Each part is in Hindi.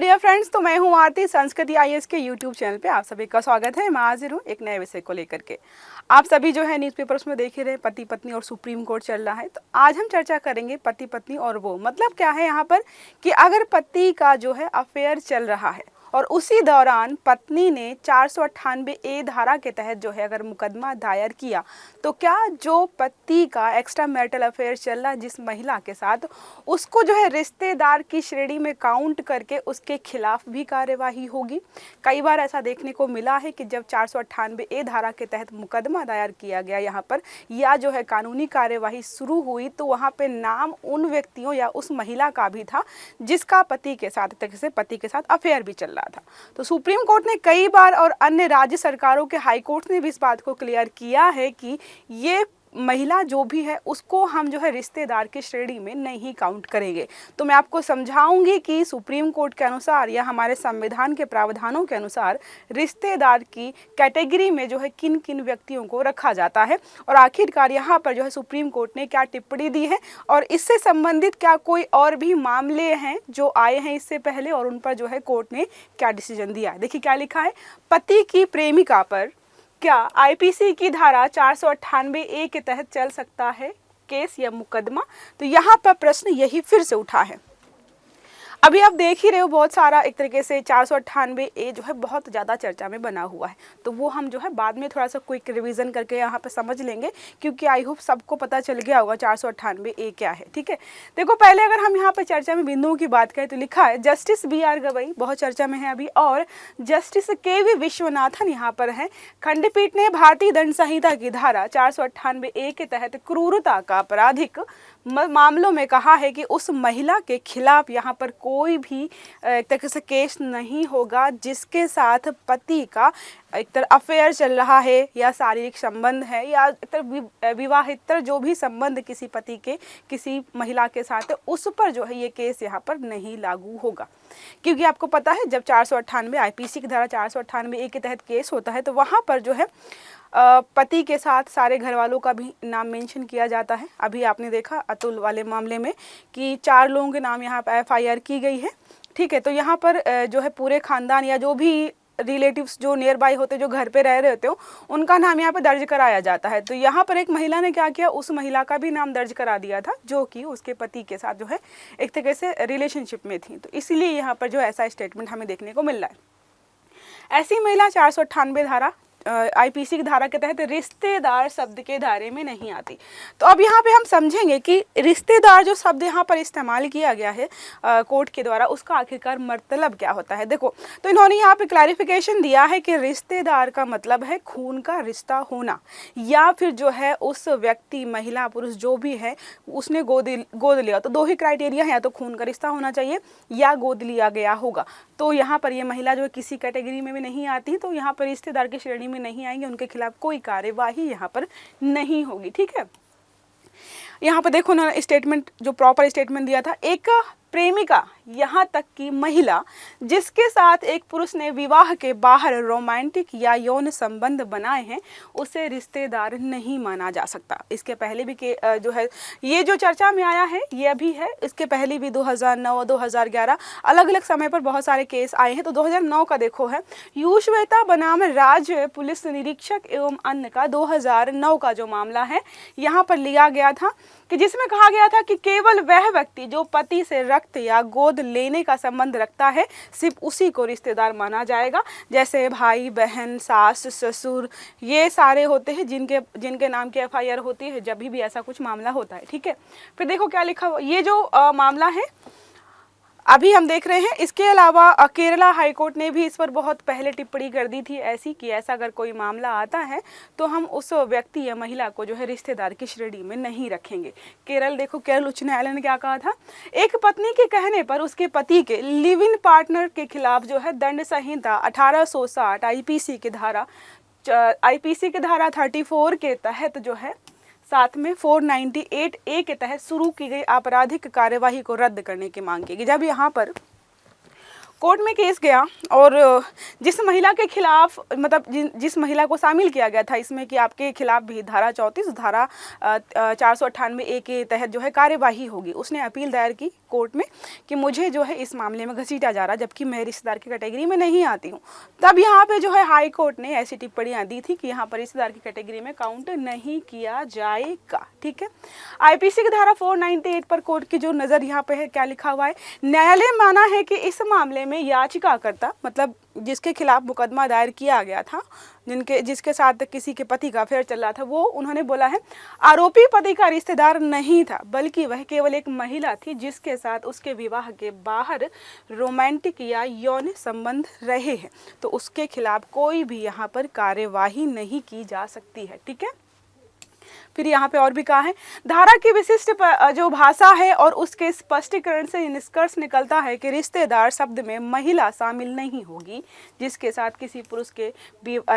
डियर फ्रेंड्स, तो मैं हूं आरती। संस्कृति आईएएस के यूट्यूब चैनल पे आप सभी का स्वागत है। मैं हाजिर हूं एक नए विषय को लेकर के। आप सभी जो है न्यूज़पेपर्स में देख ही रहे, पति पत्नी और सुप्रीम कोर्ट चल रहा है। तो आज हम चर्चा करेंगे पति पत्नी और वो मतलब क्या है यहाँ पर कि अगर पति का जो है अफेयर चल रहा है और उसी दौरान पत्नी ने 498A धारा के तहत जो है अगर मुकदमा दायर किया, तो क्या जो पति का एक्स्ट्रा मैरिटल अफेयर चल रहा है जिस महिला के साथ, उसको जो है रिश्तेदार की श्रेणी में काउंट करके उसके खिलाफ भी कार्यवाही होगी। कई बार ऐसा देखने को मिला है कि जब 498A धारा के तहत मुकदमा दायर किया गया यहाँ पर या जो है कानूनी कार्यवाही शुरू हुई, तो वहाँ पे नाम उन व्यक्तियों या उस महिला का भी था जिसका पति के साथ अफेयर भी चल रहा था। तो सुप्रीम कोर्ट ने कई बार और अन्य राज्य सरकारों के हाई कोर्ट ने भी इस बात को क्लियर किया है कि ये महिला जो भी है उसको हम जो है रिश्तेदार की श्रेणी में नहीं काउंट करेंगे। तो मैं आपको समझाऊंगी कि सुप्रीम कोर्ट के अनुसार या हमारे संविधान के प्रावधानों के अनुसार रिश्तेदार की कैटेगरी में जो है किन किन व्यक्तियों को रखा जाता है और आखिरकार यहाँ पर जो है सुप्रीम कोर्ट ने क्या टिप्पणी दी है और इससे संबंधित क्या कोई और भी मामले हैं जो आए हैं इससे पहले और उन पर जो है कोर्ट ने क्या डिसीजन दिया है। देखिए क्या लिखा है, पति की प्रेमिका पर क्या आईपीसी की धारा 498A के तहत चल सकता है केस या मुकदमा। तो यहाँ पर प्रश्न यही फिर से उठा है। अभी आप देख ही रहे हो बहुत सारा एक तरीके से 498A जो है बहुत ज़्यादा चर्चा में बना हुआ है। तो वो हम जो है बाद में थोड़ा सा क्विक रिवीजन करके यहाँ पे समझ लेंगे, क्योंकि आई होप सबको पता चल गया होगा 498A क्या है। ठीक है, देखो पहले अगर हम यहाँ पे चर्चा में बिंदुओं की बात करें तो लिखा है जस्टिस BR गवई बहुत चर्चा में है अभी, और जस्टिस KV विश्वनाथन यहाँ पर है। खंडपीठ ने भारतीय दंड संहिता की धारा 498A के तहत क्रूरता का आपराधिक मामलों में कहा है कि उस महिला के खिलाफ यहाँ पर कोई भी एक तरह से केस नहीं होगा जिसके साथ पति का एक तरह अफेयर चल रहा है या शारीरिक संबंध है या एक तरह विवाहितर जो भी संबंध किसी पति के किसी महिला के साथ है, उस पर जो है ये केस यहाँ पर नहीं लागू होगा। क्योंकि आपको पता है जब 498 आईपीसी की धारा 498A के तहत केस होता है तो वहाँ पर जो है पति के साथ सारे घर वालों का भी नाम मेंशन किया जाता है। अभी आपने देखा अतुल वाले मामले में कि 4 लोगों के नाम यहाँ पर FIR की गई है। ठीक है, तो यहाँ पर जो है पूरे खानदान या जो भी रिलेटिव्स जो नियर बाई होते जो घर पे रह रहे होते हो उनका नाम यहाँ पे दर्ज कराया जाता है। तो यहाँ पर एक महिला ने क्या किया, उस महिला का भी नाम दर्ज करा दिया था जो कि उसके पति के साथ जो है एक तरीके से रिलेशनशिप में थी। तो इसलिए यहाँ पर जो ऐसा स्टेटमेंट हमें देखने को मिल रहा है। ऐसी महिला 498 धारा आईपीसी की धारा के तहत रिश्तेदार शब्द के दायरे में नहीं आती। तो अब यहाँ पे हम समझेंगे कि रिश्तेदार जो शब्द यहाँ पर इस्तेमाल किया गया है कोर्ट के द्वारा, उसका आखिरकार मतलब क्या होता है। देखो तो इन्होंने यहाँ पे क्लैरिफिकेशन दिया है कि रिश्तेदार का मतलब है खून का रिश्ता होना या फिर जो है उस व्यक्ति महिला पुरुष जो भी है उसने गोद लिया। तो 2 ही क्राइटेरिया है, या तो खून का रिश्ता होना चाहिए या गोद लिया गया होगा। तो यहाँ पर ये महिला जो किसी कैटेगरी में भी नहीं आती, तो यहाँ पर रिश्तेदार की श्रेणी में नहीं आएंगे, उनके खिलाफ कोई कार्यवाही यहाँ पर नहीं होगी। ठीक है, यहाँ पर देखो ना स्टेटमेंट जो प्रॉपर स्टेटमेंट दिया था, एक प्रेमिका यहाँ तक कि महिला जिसके साथ एक पुरुष ने विवाह के बाहर रोमांटिक या यौन संबंध बनाए हैं उसे रिश्तेदार नहीं माना जा सकता। इसके पहले भी के जो है ये जो चर्चा में आया है ये अभी है, इसके पहले भी 2009 2011 अलग अलग समय पर बहुत सारे केस आए हैं। तो 2009 का देखो है युश्वेता बनाम राज्य पुलिस निरीक्षक एवं अन्य का 2009 का जो मामला है यहाँ पर लिया गया था कि जिसमें कहा गया था कि केवल वह व्यक्ति जो पति से रक्त या गोद लेने का संबंध रखता है सिर्फ उसी को रिश्तेदार माना जाएगा। जैसे भाई बहन सास ससुर ये सारे होते हैं जिनके नाम की FIR होती है जब भी ऐसा कुछ मामला होता है। ठीक है, फिर देखो क्या लिखा हुआ, ये जो मामला है अभी हम देख रहे हैं। इसके अलावा केरला हाई कोर्ट ने भी इस पर बहुत पहले टिप्पणी कर दी थी ऐसी कि ऐसा अगर कोई मामला आता है तो हम उस व्यक्ति या महिला को जो है रिश्तेदार की श्रेणी में नहीं रखेंगे। केरल उच्च न्यायालय ने क्या कहा था, एक पत्नी के कहने पर उसके पति के लिव इन पार्टनर के खिलाफ जो है दंड संहिता 1860 आईपीसी की धारा 34 के तहत जो है साथ में 498A के तहत शुरू की गई आपराधिक कार्यवाही को रद्द करने की मांग की। जब यहाँ पर कोर्ट में केस गया और जिस महिला के खिलाफ मतलब जिस महिला को शामिल किया गया था इसमें कि आपके खिलाफ भी धारा 34 धारा 498A के तहत जो है कार्यवाही होगी, उसने अपील दायर की कोर्ट में कि मुझे जो है इस मामले में घसीटा जा रहा, जबकि मैं रिश्तेदार की कैटेगरी में नहीं आती हूँ। तब यहाँ पे जो है हाई कोर्ट ने ऐसी टिप्पणियाँ दी थी कि यहाँ पर रिश्तेदार की कैटेगरी में काउंट नहीं किया जाएगा। ठीक है, IPC की धारा 498 पर कोर्ट की जो नज़र यहाँ पे है, क्या लिखा हुआ है, न्यायालय माना है कि इस मामले में याचिकाकर्ता मतलब जिसके खिलाफ मुकदमा दायर किया गया था, जिसके साथ किसी के पति का अफेयर चल रहा था, वो उन्होंने बोला है आरोपी पति का रिश्तेदार नहीं था, बल्कि वह केवल एक महिला थी जिसके साथ उसके विवाह के बाहर रोमांटिक या यौन संबंध रहे हैं, तो उसके खिलाफ कोई भी यहाँ पर कार्यवाही नहीं की जा सकती है। ठीक है, फिर यहाँ पे और भी कहा है, धारा की विशिष्ट जो भाषा है और उसके स्पष्टीकरण से निष्कर्ष निकलता है कि रिश्तेदार शब्द में महिला शामिल नहीं होगी जिसके साथ किसी पुरुष के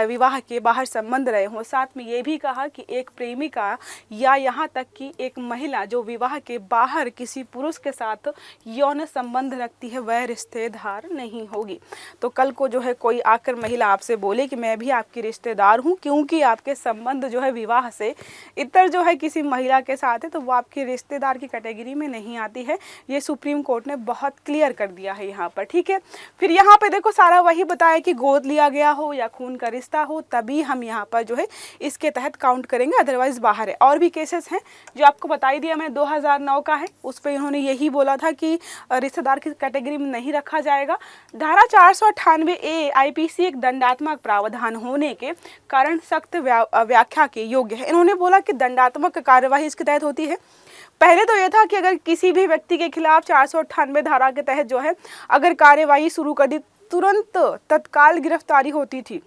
विवाह के बाहर संबंध रहे हों। साथ में ये भी कहा कि एक प्रेमिका या यहाँ तक कि एक महिला जो विवाह के बाहर किसी पुरुष के साथ यौन संबंध रखती है वह रिश्तेदार नहीं होगी। तो कल को जो है कोई आकर महिला आपसे बोले कि मैं भी आपकी रिश्तेदार हूँ क्योंकि आपके संबंध जो है विवाह से इतर जो है किसी महिला के साथ है, तो वो आपकी रिश्तेदार की कैटेगरी में नहीं आती है। ये सुप्रीम कोर्ट ने बहुत क्लियर कर दिया है यहाँ पर। ठीक है, फिर यहाँ पे देखो सारा वही बताया कि गोद लिया गया हो या खून का रिश्ता हो तभी हम यहाँ पर जो है इसके तहत काउंट करेंगे, अदरवाइज बाहर है। और भी केसेस हैं जो आपको बताई दिया मैं, 2009 का है, उस पर इन्होंने यही बोला था कि रिश्तेदार की कैटेगरी में नहीं रखा जाएगा। धारा 498A IPC एक दंडात्मक प्रावधान होने के कारण सख्त व्याख्या के योग्य है। इन्होंने बोला कि दंडात्मक कार्यवाही इसके तहत होती है। पहले तो यह था कि अगर किसी भी व्यक्ति के खिलाफ 498 धारा के तहत जो है अगर कार्यवाही शुरू कर दी तुरंत तत्काल गिरफ्तारी होती थी।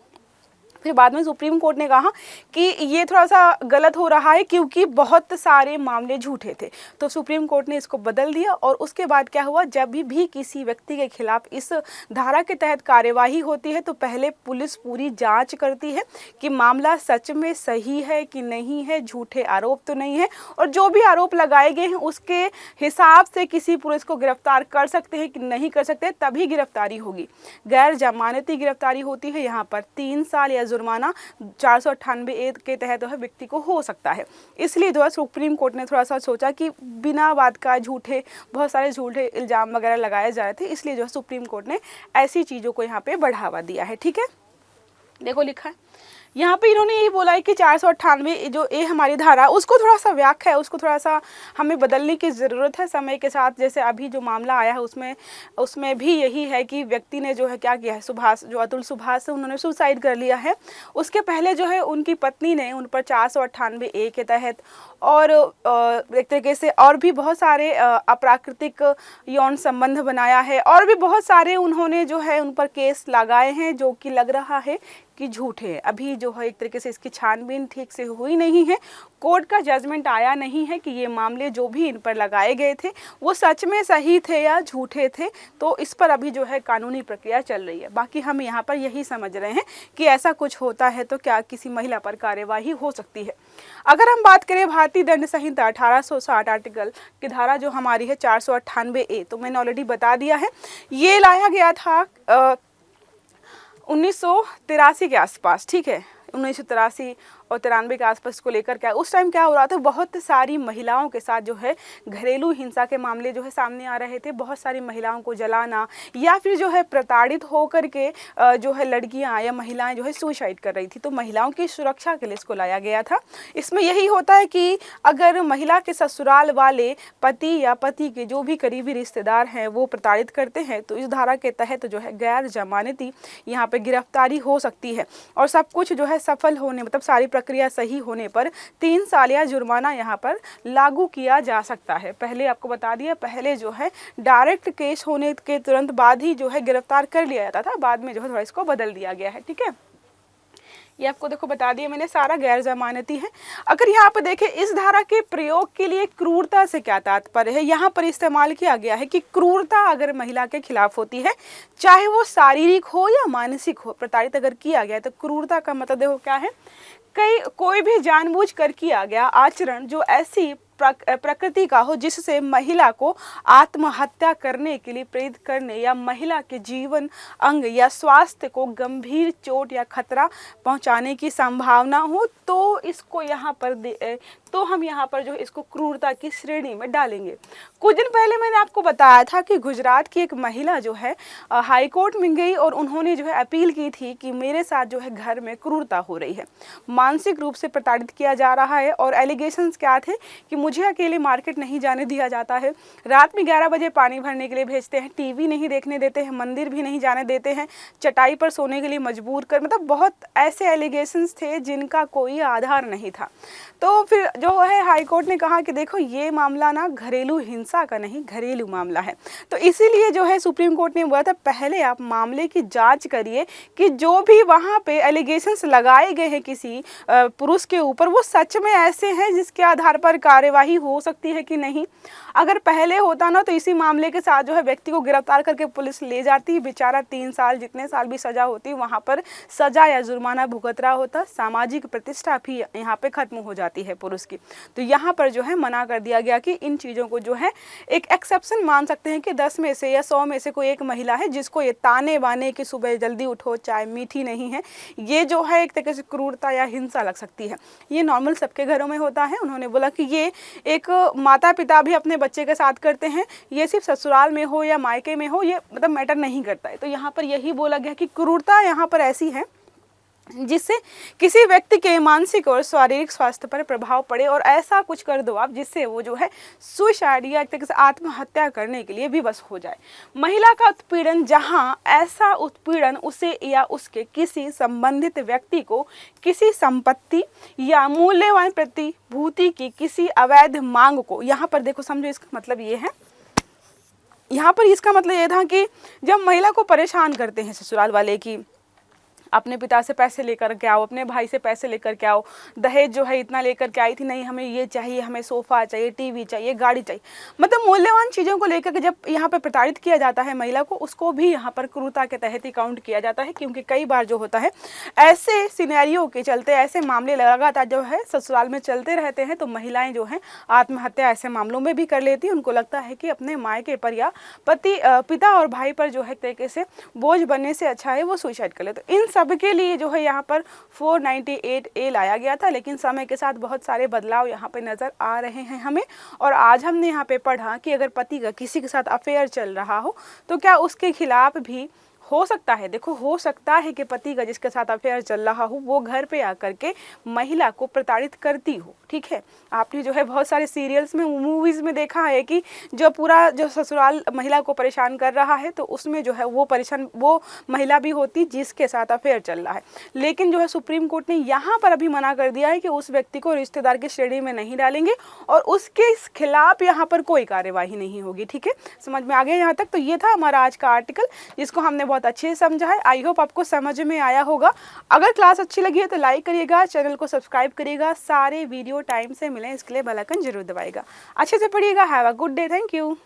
फिर बाद में सुप्रीम कोर्ट ने कहा कि ये थोड़ा सा गलत हो रहा है क्योंकि बहुत सारे मामले झूठे थे, तो सुप्रीम कोर्ट ने इसको बदल दिया। और उसके बाद क्या हुआ, जब भी किसी व्यक्ति के खिलाफ इस धारा के तहत कार्यवाही होती है तो पहले पुलिस पूरी जांच करती है कि मामला सच में सही है कि नहीं है, झूठे आरोप तो नहीं है, और जो भी आरोप लगाए गए हैं उसके हिसाब से किसी पुलिस को गिरफ्तार कर सकते हैं कि नहीं कर सकते, तभी गिरफ्तारी होगी। गैर जमानती गिरफ्तारी होती है, यहाँ पर 3 साल या जुर्माना 498A के तहत जो है व्यक्ति को हो सकता है। इसलिए जो है सुप्रीम कोर्ट ने थोड़ा सा सोचा कि बिना बात का बहुत सारे झूठे इल्जाम वगैरह लगाए जा रहे थे, इसलिए जो है सुप्रीम कोर्ट ने ऐसी चीज़ों को यहाँ पे बढ़ावा दिया है। ठीक है, देखो लिखा है यहाँ पे, इन्होंने यही बोला है कि 498 जो ए हमारी धारा उसको थोड़ा सा व्याख्या है, उसको थोड़ा सा हमें बदलने की ज़रूरत है समय के साथ। जैसे अभी जो मामला आया है उसमें भी यही है कि व्यक्ति ने जो है क्या किया है, सुभाष जो अतुल सुभाष है उन्होंने सुसाइड कर लिया है। उसके पहले जो है उनकी पत्नी ने उन पर 498A के तहत और एक तरीके से और भी बहुत सारे अप्राकृतिक यौन संबंध बनाया है, और भी बहुत सारे उन्होंने जो है उन पर केस लगाए हैं जो कि लग रहा है कि झूठे हैं। अभी जो है एक तरीके से इसकी छानबीन ठीक से हुई नहीं है, कोर्ट का जजमेंट आया नहीं है कि ये मामले जो भी इन पर लगाए गए थे वो सच में सही थे या झूठे थे, तो इस पर अभी जो है कानूनी प्रक्रिया चल रही है। बाकी हम यहाँ पर यही समझ रहे हैं कि ऐसा कुछ होता है तो क्या किसी महिला पर कार्यवाही हो सकती है। अगर हम बात करें भारतीय दंड संहिता 1860 आर्टिकल की धारा जो हमारी है 498A, तो मैंने ऑलरेडी बता दिया है, ये लाया गया था 1983 के आसपास। ठीक है, 1983 और 93 के आसपास को लेकर क्या उस टाइम क्या हो रहा था, बहुत सारी महिलाओं के साथ जो है घरेलू हिंसा के मामले जो है सामने आ रहे थे। बहुत सारी महिलाओं को जलाना या फिर जो है प्रताड़ित होकर के जो है लड़कियां या महिलाएं जो है सुसाइड कर रही थी, तो महिलाओं की सुरक्षा के लिए इसको लाया गया था। इसमें यही होता है कि अगर महिला के ससुराल वाले पति या पति के जो भी करीबी रिश्तेदार हैं वो प्रताड़ित करते हैं तो इस धारा के तहत जो है गैर जमानती यहाँ पे गिरफ्तारी हो सकती है। और सब कुछ जो है सफल होने मतलब सारी प्रक्रिया सही होने पर 3 साल या जुर्माना यहाँ पर लागू किया जा सकता है। पहले आपको बता दिया, पहले जो है डायरेक्ट केस होने के तुरंत बाद ही जो है गिरफ्तार कर लिया जाता था, बाद में जो है थोड़ा इसको बदल दिया गया है। ठीक है, ये आपको देखो बता दिया मैंने, सारा गैर जमानती है। अगर यहाँ पर देखें इस धारा के प्रयोग के लिए क्रूरता से क्या तात्पर्य है, यहाँ पर इस्तेमाल किया गया है कि क्रूरता अगर महिला के खिलाफ होती है, चाहे वो शारीरिक हो या मानसिक हो, प्रताड़ित अगर किया गया है तो क्रूरता का मतलब देखो क्या है, कोई भी जानबूझ कर किया गया आचरण जो ऐसी प्रकृति का हो जिससे महिला को आत्महत्या करने के लिए प्रेरित करने या महिला के जीवन अंग या स्वास्थ्य को गंभीर चोट या खतरा पहुंचाने की संभावना हो, तो इसको यहाँ पर तो हम यहाँ पर जो इसको क्रूरता की श्रेणी में डालेंगे। कुछ दिन पहले मैंने आपको बताया था कि गुजरात की एक महिला जो है हाई कोर्ट में गई और उन्होंने जो है अपील की थी कि मेरे साथ जो है घर में क्रूरता हो रही है, मानसिक रूप से प्रताड़ित किया जा रहा है। और एलिगेशंस क्या थे कि मुझे अकेले मार्केट नहीं जाने दिया जाता है, रात में 11 बजे पानी भरने के लिए भेजते हैं, टीवी नहीं देखने देते हैं, मंदिर भी नहीं जाने देते हैं, चटाई पर सोने के लिए मजबूर कर, मतलब बहुत ऐसे एलिगेशंस थे जिनका कोई आधार नहीं था। तो फिर जो है हाई कोर्ट ने कहा कि देखो ये मामला ना घरेलू हिंसा का नहीं, घरेलू मामला है। तो इसीलिए जो है सुप्रीम कोर्ट ने बोला था पहले आप मामले की जांच करिए कि जो भी वहाँ पे एलिगेशंस लगाए गए हैं किसी पुरुष के ऊपर वो सच में ऐसे हैं जिसके आधार पर कार्यवाही हो सकती है कि नहीं। अगर पहले होता ना तो इसी मामले के साथ जो है व्यक्ति को गिरफ्तार करके पुलिस ले जाती, बेचारा 3 साल जितने साल भी सजा होती वहाँ पर सजा या जुर्माना भुगत रहा होता, सामाजिक प्रतिष्ठा भी यहाँ पे खत्म हो जाती है पुरुष की। तो यहाँ पर जो है मना कर दिया गया कि इन चीज़ों को जो है एक एक्सेप्शन मान सकते हैं कि 10 में से या 100 में से कोई एक महिला है जिसको ये ताने बाने कि सुबह जल्दी उठो, चाय मीठी नहीं है, ये जो है एक तरीके से क्रूरता या हिंसा लग सकती है। ये नॉर्मल सबके घरों में होता है। उन्होंने बोला कि ये एक माता पिता भी अपने बच्चे के साथ करते हैं, ये सिर्फ ससुराल में हो या मायके में हो ये मतलब मैटर नहीं करता है। तो यहाँ पर यही बोला गया कि क्रूरता यहाँ पर ऐसी है जिससे किसी व्यक्ति के मानसिक और शारीरिक स्वास्थ्य पर प्रभाव पड़े और ऐसा कुछ कर दो आप जिससे वो जो है सुसाइड या एक तरीके से आत्महत्या करने के लिए विवश हो जाए। महिला का उत्पीड़न, जहां ऐसा उत्पीड़न उसे या उसके किसी संबंधित व्यक्ति को किसी संपत्ति या मूल्यवान प्रतिभूति की किसी अवैध मांग को, यहाँ पर देखो समझो इसका मतलब ये है, यहाँ पर इसका मतलब ये था कि जब महिला को परेशान करते हैं ससुराल वाले की अपने पिता से पैसे लेकर के आओ, अपने भाई से पैसे लेकर के आओ, दहेज जो है इतना लेकर के आई थी, नहीं हमें ये चाहिए, हमें सोफ़ा चाहिए, टीवी चाहिए, गाड़ी चाहिए, मतलब मूल्यवान चीज़ों को लेकर के जब यहाँ पर प्रताड़ित किया जाता है महिला को, उसको भी यहाँ पर क्रूरता के तहत ही काउंट किया जाता है। क्योंकि कई बार जो होता है ऐसे सिनेरियो के चलते, ऐसे मामले लगातार जो है ससुराल में चलते रहते हैं, तो महिलाएँ जो हैं आत्महत्या ऐसे मामलों में भी कर लेती हैं। उनको लगता है कि अपने मायके पर या पिता और भाई पर जो है एक तरीके से बोझ बनने से अच्छा है वो सुसाइड कर ले। तो इन सबके लिए जो है यहाँ पर 498A लाया गया था, लेकिन समय के साथ बहुत सारे बदलाव यहाँ पे नज़र आ रहे हैं हमें। और आज हमने यहाँ पे पढ़ा कि अगर पति का किसी के साथ अफेयर चल रहा हो तो क्या उसके खिलाफ भी हो सकता है, देखो हो सकता है कि पति का जिसके साथ अफेयर चल रहा हो वो घर पे आकर के महिला को प्रताड़ित करती हो। ठीक है, आपने जो है बहुत सारे सीरियल्स में, मूवीज़ में देखा है कि जो पूरा जो ससुराल महिला को परेशान कर रहा है तो उसमें जो है वो महिला भी होती जिसके साथ अफेयर चल रहा है। लेकिन जो है सुप्रीम कोर्ट ने यहाँ पर अभी मना कर दिया है कि उस व्यक्ति को रिश्तेदार की श्रेणी में नहीं डालेंगे और उसके खिलाफ यहाँ पर कोई कार्यवाही नहीं होगी। ठीक है, समझ में आ गया यहाँ तक? तो ये था हमारा आज का आर्टिकल जिसको हमने बहुत अच्छे से समझा है। आई होप आपको समझ में आया होगा। अगर क्लास अच्छी लगी है तो लाइक करिएगा, चैनल को सब्सक्राइब करिएगा, सारे वीडियो टाइम से मिलें इसके लिए बेल आइकन जरूर दबाइएगा। अच्छे से पढ़िएगा। Have a good day. Thank you.